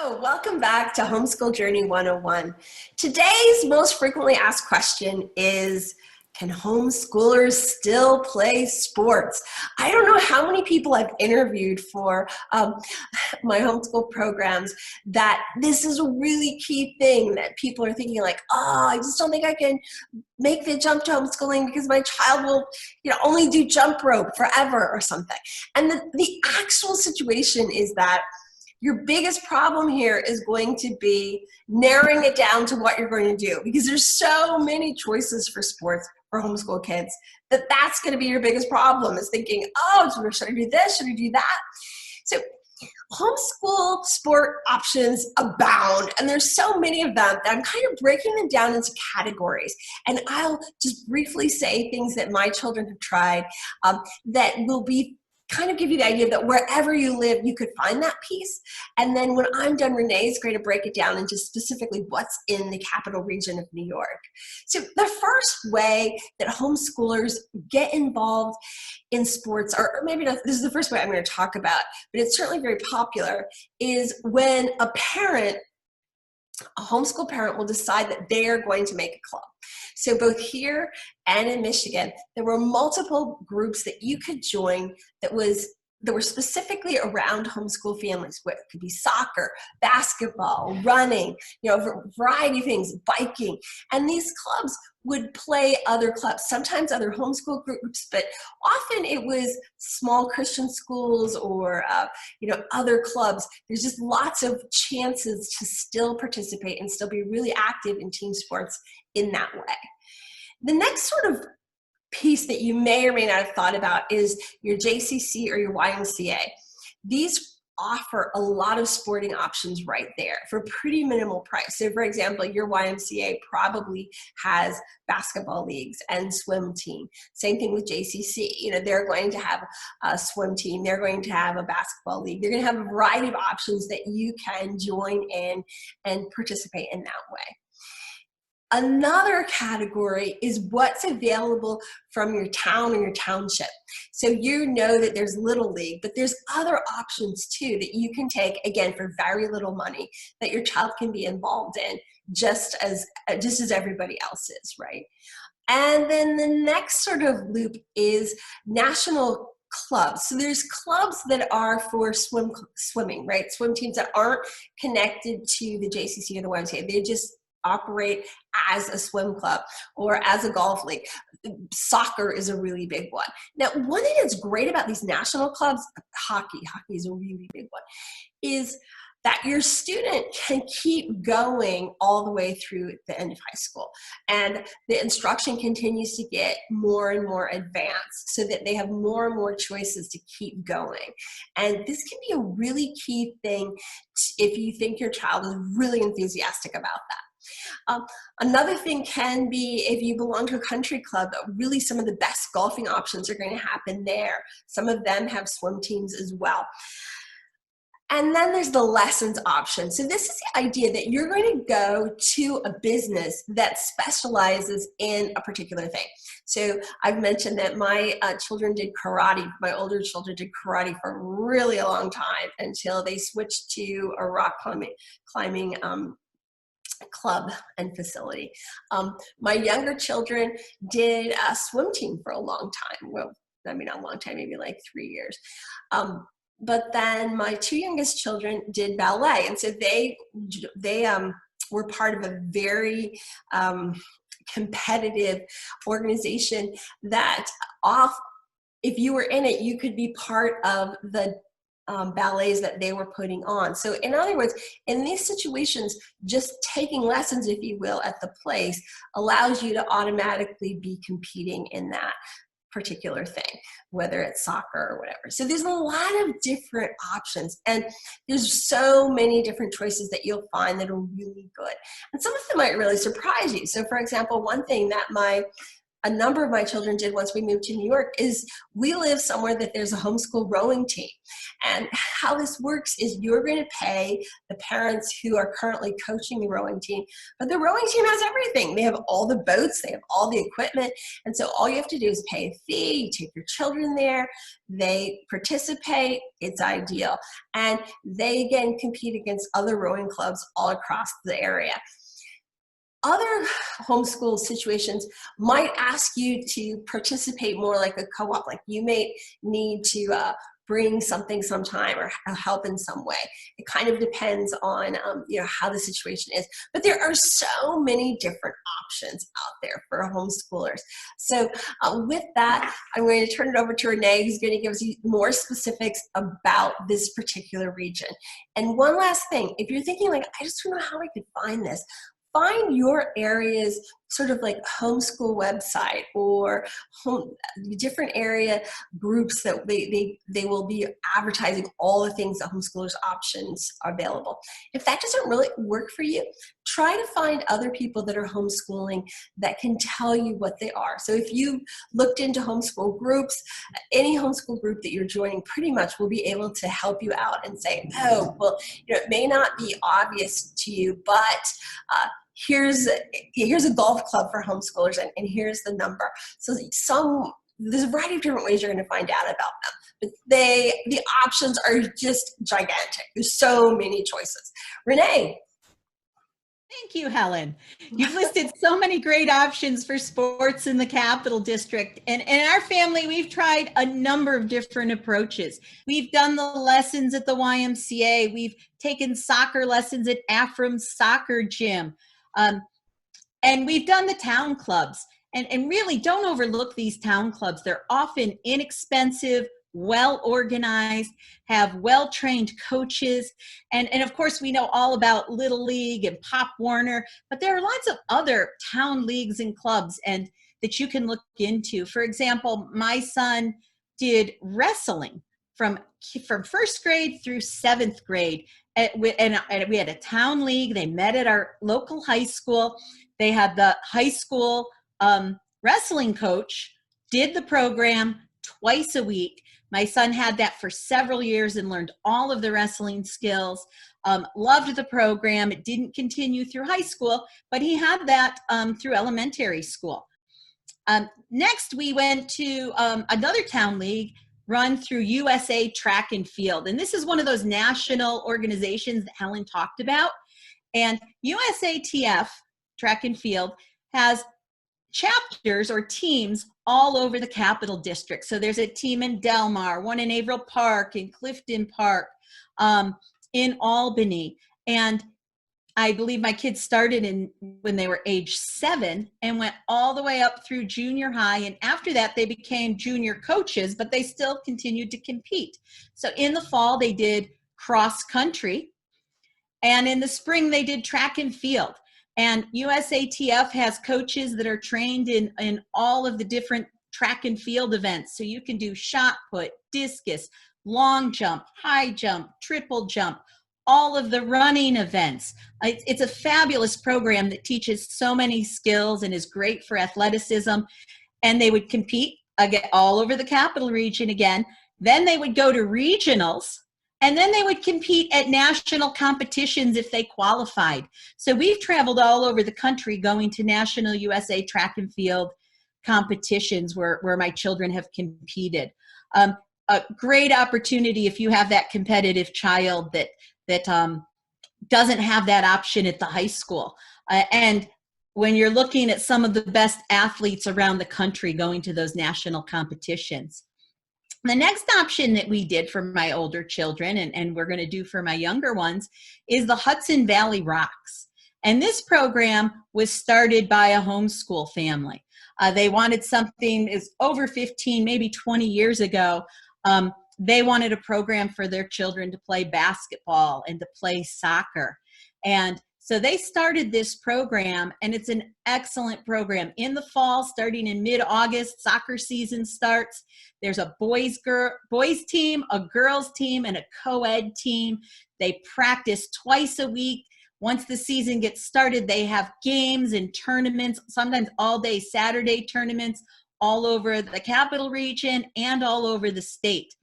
Hello, welcome back to Homeschool Journey 101. Today's most frequently asked question is, can homeschoolers still play sports? I don't know how many people I've interviewed for my homeschool programs that this is a really key thing that people are thinking like, oh, I just don't think I can make the jump to homeschooling because my child will only do jump rope forever or something. And the actual situation is that your biggest problem here is going to be narrowing it down to what you're going to do, because there's so many choices for sports for homeschool kids that's going to be your biggest problem, is thinking, oh, should I do this? Should I do that? So homeschool sport options abound, and there's so many of them that I'm kind of breaking them down into categories. And I'll just briefly say things that my children have tried that will be kind of give you the idea that wherever you live, you could find that piece. And then when I'm done, Renee is going to break it down into specifically what's in the capital region of New York. So the first way that homeschoolers get involved in sports, or maybe not, this is the first way I'm going to talk about, but it's certainly very popular, is when a homeschool parent will decide that they are going to make a club. So both here and in Michigan, there were multiple groups that you could join that were specifically around homeschool families. It could be soccer, basketball, running, a variety of things, biking. And these clubs would play other clubs, sometimes other homeschool groups, but often it was small Christian schools or other clubs. There's just lots of chances to still participate and still be really active in team sports in that way. The next sort of piece that you may or may not have thought about is your JCC or your YMCA. These offer a lot of sporting options right there for pretty minimal price. So for example, your YMCA probably has basketball leagues and swim team. Same thing with JCC. They're going to have a swim team. They're going to have a basketball league. They're going to have a variety of options that you can join in and participate in that way. Another category is what's available from your town or your township. So you know that there's Little League, but there's other options too that you can take, again, for very little money, that your child can be involved in just as everybody else is, right? And then the next sort of loop is national clubs. So there's clubs that are for swimming, right? Swim teams that aren't connected to the JCC or the YMCA. They just operate as a swim club or as a golf league. Soccer is a really big one. Now, one thing that's great about these national clubs, hockey is a really big one, is that your student can keep going all the way through the end of high school. And the instruction continues to get more and more advanced so that they have more and more choices to keep going. And this can be a really key thing if you think your child is really enthusiastic about that. Another thing can be if you belong to a country club, really some of the best golfing options are going to happen there. Some of them have swim teams as well. And then there's the lessons option. So this is the idea that you're going to go to a business that specializes in a particular thing. So I've mentioned that my children did karate. My older children did karate for a really long time until they switched to a rock climbing club and facility. My younger children did a swim team for a long time. Well, I mean, not a long time, maybe like 3 years. But then my two youngest children did ballet. And so they were part of a very competitive organization that if you were in it, you could be part of the ballets that they were putting on. So in other words, in these situations, just taking lessons, if you will, at the place allows you to automatically be competing in that particular thing, whether it's soccer or whatever. So there's a lot of different options, and there's so many different choices that you'll find that are really good. And some of them might really surprise you. So for example, one thing that my a number of my children did once we moved to New York is we live somewhere that there's a homeschool rowing team. And how this works is you're going to pay the parents who are currently coaching the rowing team, but the rowing team has everything. They have all the boats, they have all the equipment, and so all you have to do is pay a fee, you take your children there, they participate, it's ideal. And they again compete against other rowing clubs all across the area. Other homeschool situations might ask you to participate more like a co-op, like you may need to bring something sometime or help in some way. It kind of depends on how the situation is. But there are so many different options out there for homeschoolers. So with that, I'm going to turn it over to Renee, who's going to give us more specifics about this particular region. And one last thing, if you're thinking like, I just don't know how I could find this, find your area's sort of like homeschool website or different area groups that they will be advertising all the things that homeschoolers options are available. If that doesn't really work for you, try to find other people that are homeschooling that can tell you what they are. So if you looked into homeschool groups, any homeschool group that you're joining pretty much will be able to help you out and say, oh, well, it may not be obvious to you, but here's a golf club for homeschoolers, and here's the number. So there's a variety of different ways you're going to find out about them. But the options are just gigantic. There's so many choices. Renee. Thank you, Helen. You've listed so many great options for sports in the Capital District. And in our family, we've tried a number of different approaches. We've done the lessons at the YMCA. We've taken soccer lessons at Afram's soccer gym. And we've done the town clubs. And really, don't overlook these town clubs. They're often inexpensive, well-organized, have well-trained coaches. And of course, we know all about Little League and Pop Warner, but there are lots of other town leagues and clubs that you can look into. For example, my son did wrestling from first grade through seventh grade. And we had a town league. They met at our local high school. They had the high school wrestling coach, did the program twice a week. My son had that for several years and learned all of the wrestling skills, loved the program. It didn't continue through high school, but he had that through elementary school. Next, we went to another town league run through USA Track and Field. And this is one of those national organizations that Helen talked about. And USATF, Track and Field, has chapters or teams all over the Capital District. So there's a team in Delmar, one in Averill Park, in Clifton Park, in Albany. And I believe my kids started when they were age 7 and went all the way up through junior high. And after that, they became junior coaches, but they still continued to compete. So in the fall, they did cross country. And in the spring, they did track and field. And USATF has coaches that are trained in all of the different track and field events. So you can do shot put, discus, long jump, high jump, triple jump, all of the running events. It's a fabulous program that teaches so many skills and is great for athleticism. And they would compete again all over the Capital Region again. Then they would go to regionals. And then they would compete at national competitions if they qualified. So we've traveled all over the country going to national USA Track and Field competitions where my children have competed. A great opportunity if you have that competitive child that doesn't have that option at the high school. And when you're looking at some of the best athletes around the country going to those national competitions. The next option that we did for my older children, and we're going to do for my younger ones, is the Hudson Valley Rocks. And this program was started by a homeschool family. They wanted something is over 15, maybe 20 years ago. They wanted a program for their children to play basketball and to play soccer. And so they started this program, and it's an excellent program. In the fall, starting in mid-August, soccer season starts. There's a boys team, a girls team, and a co-ed team. They practice twice a week Once the season gets started, they have games and tournaments, sometimes all day Saturday tournaments all over the capital region and all over the state.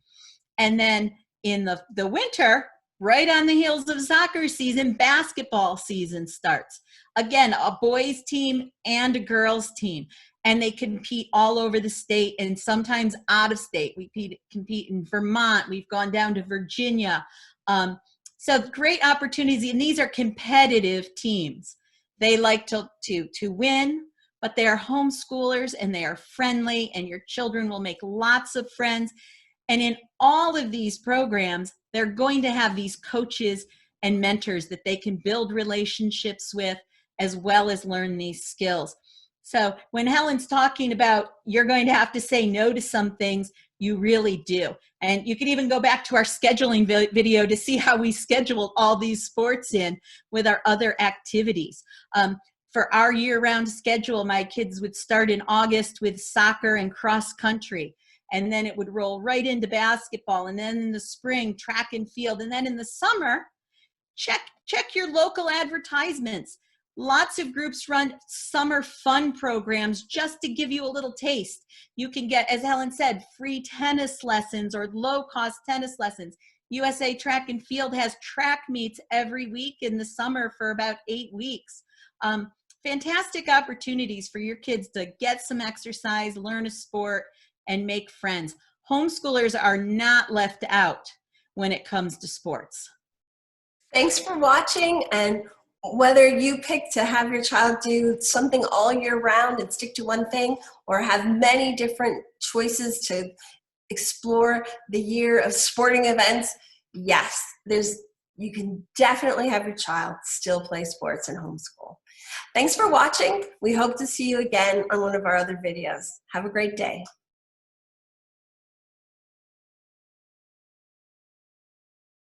And then in the winter, right on the heels of soccer season, basketball season starts. Again, a boys team and a girls team. And they compete all over the state and sometimes out of state. We compete in Vermont. We've gone down to Virginia. So great opportunities. And these are competitive teams. They like to win, but they are homeschoolers and they are friendly, and your children will make lots of friends. And in all of these programs, they're going to have these coaches and mentors that they can build relationships with, as well as learn these skills. So when Helen's talking about you're going to have to say no to some things, you really do. And you can even go back to our scheduling video to see how we scheduled all these sports in with our other activities. For our year-round schedule, my kids would start in August with soccer and cross country. And then it would roll right into basketball. And then in the spring, track and field. And then in the summer, check your local advertisements. Lots of groups run summer fun programs just to give you a little taste. You can get, as Helen said, free tennis lessons or low-cost tennis lessons. USA Track and Field has track meets every week in the summer for about 8 weeks. Fantastic opportunities for your kids to get some exercise, learn a sport, and make friends. Homeschoolers are not left out when it comes to sports. Thanks for watching, and whether you pick to have your child do something all year round and stick to one thing, or have many different choices to explore the year of sporting events, yes, you can definitely have your child still play sports and homeschool. Thanks for watching. We hope to see you again on one of our other videos. Have a great day.